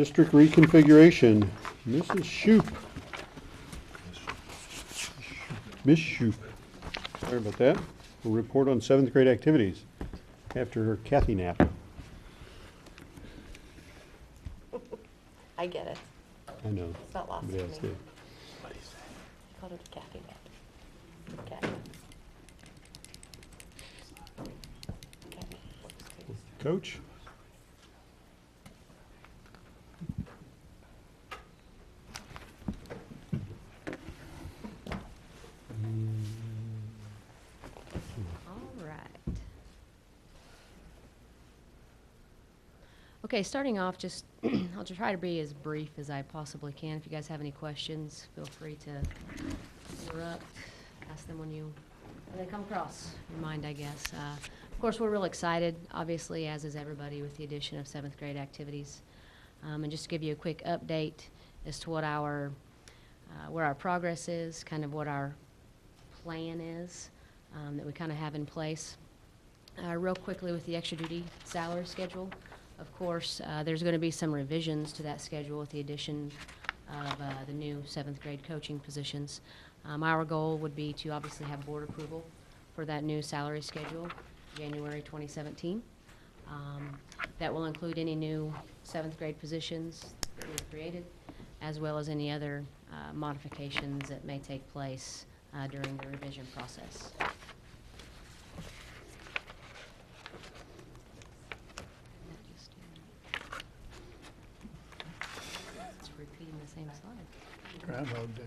District reconfiguration, Mrs. Shoup. Miss Shoup. Sorry about that. We'll report on 7th grade activities after her Kathy nap. I get it. I know. It's not lost on Somebody else me. did. I called it a Kathy nap. Kathy. Kathy works too. Coach? All right. Okay, starting off, just I'll try to be as brief as I possibly can. If you guys have any questions, feel free to interrupt, ask them when they come across your mind, I guess. Of course, we're real excited, obviously, as is everybody, with the addition of 7th grade activities. And just to give you a quick update as to what where our progress is, kind of what our plan is that we kind of have in place. Real quickly with the extra duty salary schedule, of course, there's going to be some revisions to that schedule with the addition of the new 7th grade coaching positions. Our goal would be to obviously have board approval for that new salary schedule, January 2017. That will include any new 7th grade positions that we've created, as well as any other modifications that may take place during the revision process. It's repeating the same slide. Groundhog Day.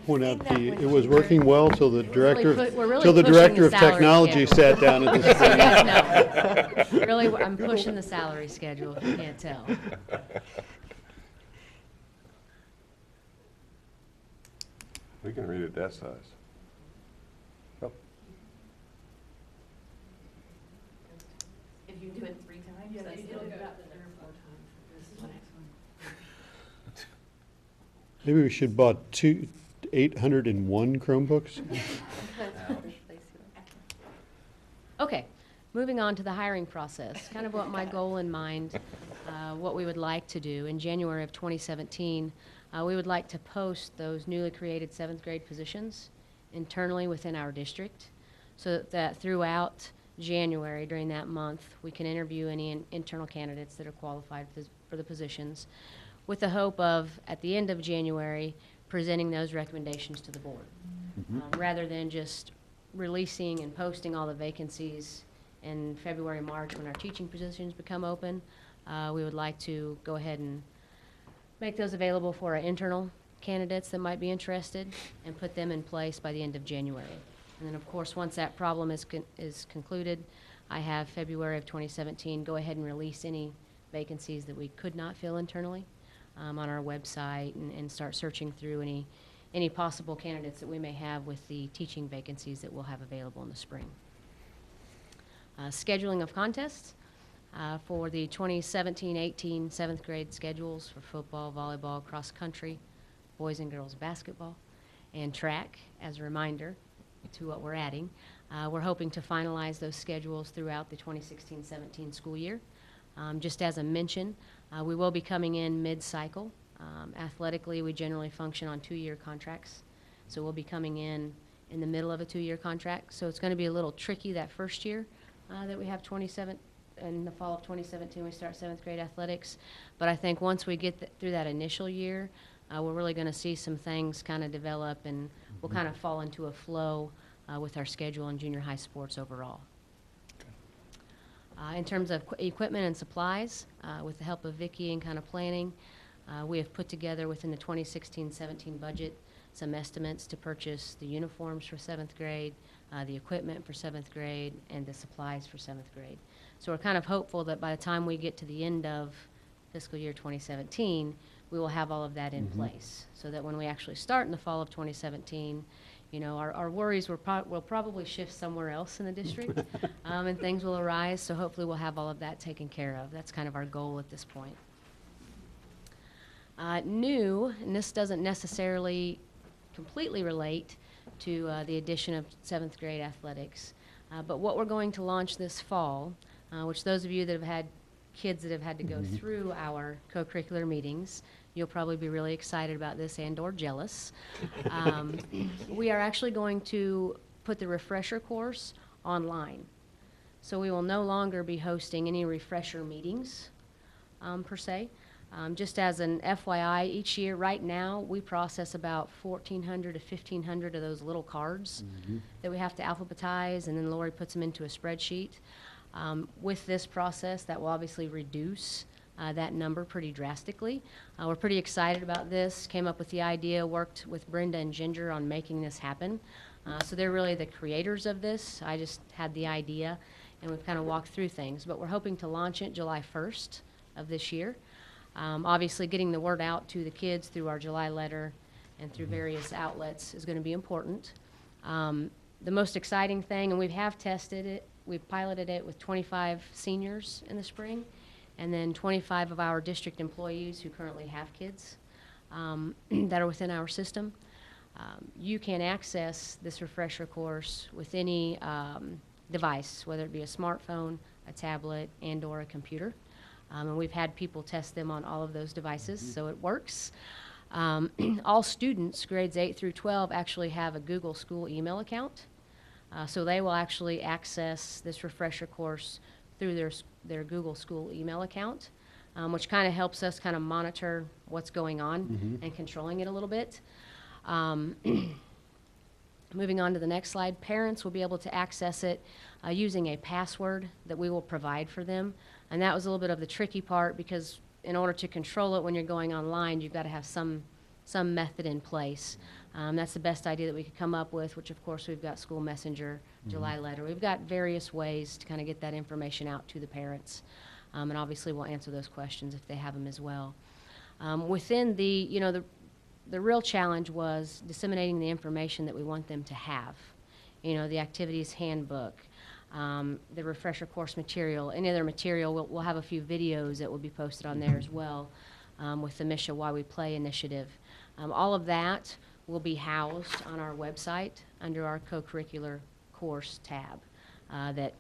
Point out Seen that it when was you were- working well till the director, we're really till the pushing director the of salary technology schedule. sat down at the screen. No, really, I'm pushing the salary schedule, if you can't tell. We can read it that size. If you do it 3 times, that's the Maybe we should bought 801 Chromebooks. Okay, moving on to the hiring process, kind of what my goal in mind, what we would like to do. In January of 2017, we would like to post those newly created 7th grade positions internally within our district, so that throughout January, during that month, we can interview any internal candidates that are qualified for the positions, with the hope of, at the end of January, presenting those recommendations to the board. Rather than just releasing and posting all the vacancies in February, March, when our teaching positions become open, we would like to go ahead and make those available for our internal candidates that might be interested and put them in place by the end of January. And then, of course, once that problem is concluded, I have February of 2017 go ahead and release any vacancies that we could not fill internally on our website and start searching through any possible candidates that we may have with the teaching vacancies that we'll have available in the spring. Scheduling of contests for the 2017-18 7th grade schedules for football, volleyball, cross country, boys and girls basketball, and track. As a reminder to what we're adding, we're hoping to finalize those schedules throughout the 2016-17 school year. Just as a mention, we will be coming in mid-cycle. Athletically, we generally function on 2-year contracts, so we'll be coming in the middle of a 2-year contract. So it's going to be a little tricky that first year that we have 27 in the fall of 2017. We start 7th grade athletics, but I think once we get through that initial year, we're really going to see some things kind of develop, and we'll kind of fall into a flow with our schedule in junior high sports overall. In terms of equipment and supplies, with the help of Vicki and kind of planning, we have put together within the 2016-17 budget some estimates to purchase the uniforms for 7th grade, the equipment for 7th grade, and the supplies for 7th grade. So we're kind of hopeful that by the time we get to the end of fiscal year 2017, we will have all of that in place, so that when we actually start in the fall of 2017, you know, our worries will probably shift somewhere else in the district, and things will arise, so hopefully we'll have all of that taken care of. That's kind of our goal at this point. New, and this doesn't necessarily completely relate to the addition of 7th grade athletics, but what we're going to launch this fall, which those of you that have had kids that have had to go through our co-curricular meetings, you'll probably be really excited about this and or jealous. We are actually going to put the refresher course online. So we will no longer be hosting any refresher meetings, per se. Just as an FYI, each year, right now, we process about 1,400 to 1,500 of those little cards that we have to alphabetize, and then Lori puts them into a spreadsheet. With this process, that will obviously reduce that number pretty drastically. We're pretty excited about this, came up with the idea, worked with Brenda and Ginger on making this happen. So they're really the creators of this. I just had the idea, and we've kind of walked through things. But we're hoping to launch it July 1st of this year. Obviously, getting the word out to the kids through our July letter and through various outlets is going to be important. The most exciting thing, and we have tested it, we've piloted it with 25 seniors in the spring, and then 25 of our district employees who currently have kids that are within our system. You can access this refresher course with any device, whether it be a smartphone, a tablet, and or a computer. And we've had people test them on all of those devices, so it works. All students, grades 8 through 12, actually have a Google School email account. So they will actually access this refresher course through their Google School email account, which kind of helps us kind of monitor what's going on and controlling it a little bit. Moving on to the next slide, parents will be able to access it using a password that we will provide for them. And that was a little bit of the tricky part, because in order to control it when you're going online, you've got to have some method in place. That's the best idea that we could come up with, which of course we've got School Messenger, July letter. We've got various ways to kind of get that information out to the parents. And obviously we'll answer those questions if they have them as well. Within the real challenge was disseminating the information that we want them to have. The activities handbook, the refresher course material, any other material. We'll have a few videos that will be posted on there as well with the Misha Why We Play initiative. All of that will be housed on our website under our co-curricular course tab that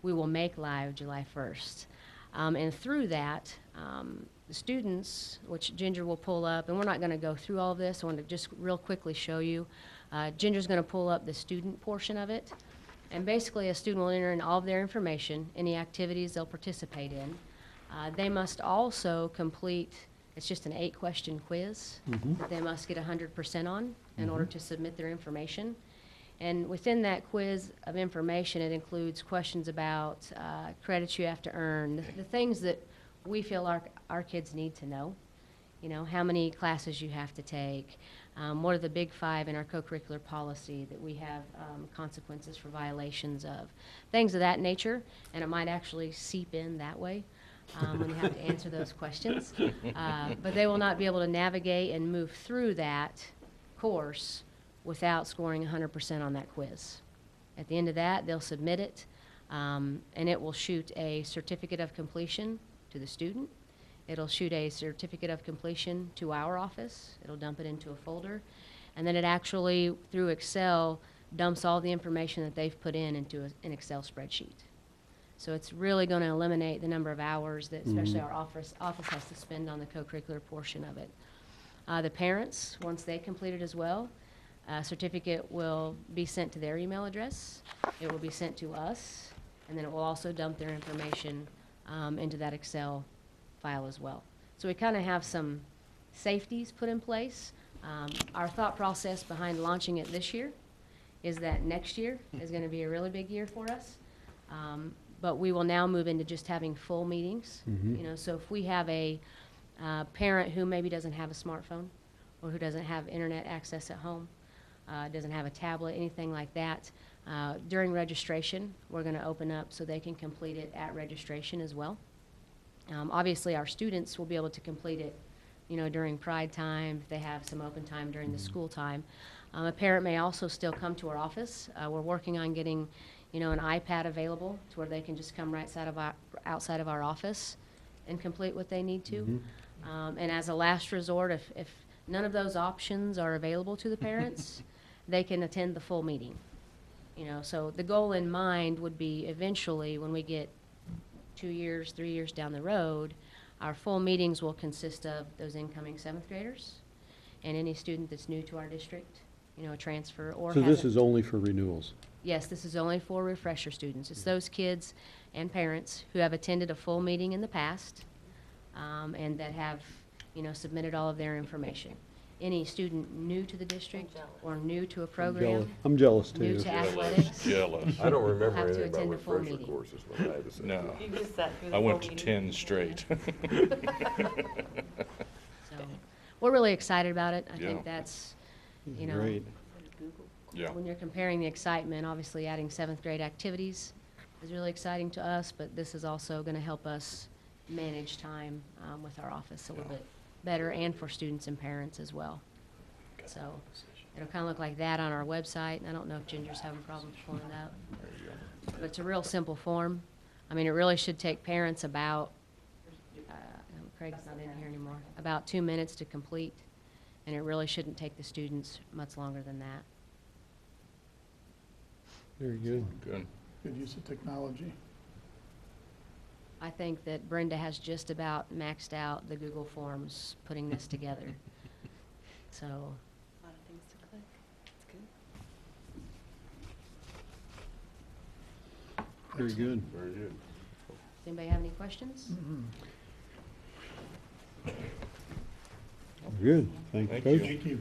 we will make live July 1st. And through that, the students, which Ginger will pull up, and we're not going to go through all of this. I want to just real quickly show you. Ginger's going to pull up the student portion of it. And basically, a student will enter in all of their information, any activities they'll participate in. They must also complete, it's just an 8-question quiz that they must get 100% on in order to submit their information. And within that quiz of information, it includes questions about credits you have to earn, the things that we feel our kids need to know. How many classes you have to take, what are the big 5 in our co-curricular policy that we have consequences for violations of, things of that nature, and it might actually seep in that way when you have to answer those questions. But they will not be able to navigate and move through that course without scoring 100% on that quiz. At the end of that, they'll submit it, and it will shoot a certificate of completion to the student. It'll shoot a certificate of completion to our office. It'll dump it into a folder. And then it actually, through Excel, dumps all the information that they've put in into an Excel spreadsheet. So it's really going to eliminate the number of hours that especially our office has to spend on the co-curricular portion of it. The parents, once they complete it as well, a certificate will be sent to their email address. It will be sent to us, and then it will also dump their information into that Excel file as well. So we kind of have some safeties put in place. Our thought process behind launching it this year is that next year is going to be a really big year for us. But we will now move into just having full meetings. So if we have a parent who maybe doesn't have a smartphone or who doesn't have internet access at home, doesn't have a tablet, anything like that, during registration, we're going to open up so they can complete it at registration as well. Obviously, our students will be able to complete it, during Pride time, if they have some open time during the school time. A parent may also still come to our office. We're working on getting, an iPad available to where they can just come outside of our office and complete what they need to. And as a last resort, if none of those options are available to the parents, they can attend the full meeting. You know, so the goal in mind would be eventually, when we get 2 years, 3 years down the road, our full meetings will consist of those incoming seventh graders and any student that's new to our district, you know, a transfer or So this hasn't- is only for renewals? Yes, this is only for refresher students. It's those kids and parents who have attended a full meeting in the past, and that have, you know, submitted all of their information. Any student new to the district jealous. or new to a I'm jealous- program, I'm jealous new too. to athletics. Jealous. I don't remember have to anything about attend a full refresher meeting. courses when I was. No. You just sat through the I full went to meeting. 10 straight. So, we're really excited about it. I Yeah. think that's, you know, Great. Yeah. when you're comparing the excitement, obviously adding seventh grade activities is really exciting to us, but this is also going to help us manage time with our office a little bit better, and for students and parents as well. So it'll kind of look like that on our website, and I don't know if Ginger's having problems pulling it up. But it's a real simple form. I mean, it really should take parents about, Craig's not in here anymore, about 2 minutes to complete, and it really shouldn't take the students much longer than that. Very good. Good. Good use of technology. I think that Brenda has just about maxed out the Google Forms putting this together. So, A lot of things to click. It's good. Very good. Very good. does anybody have any questions? Good. Thank you, Thank Coach. you. Thank you.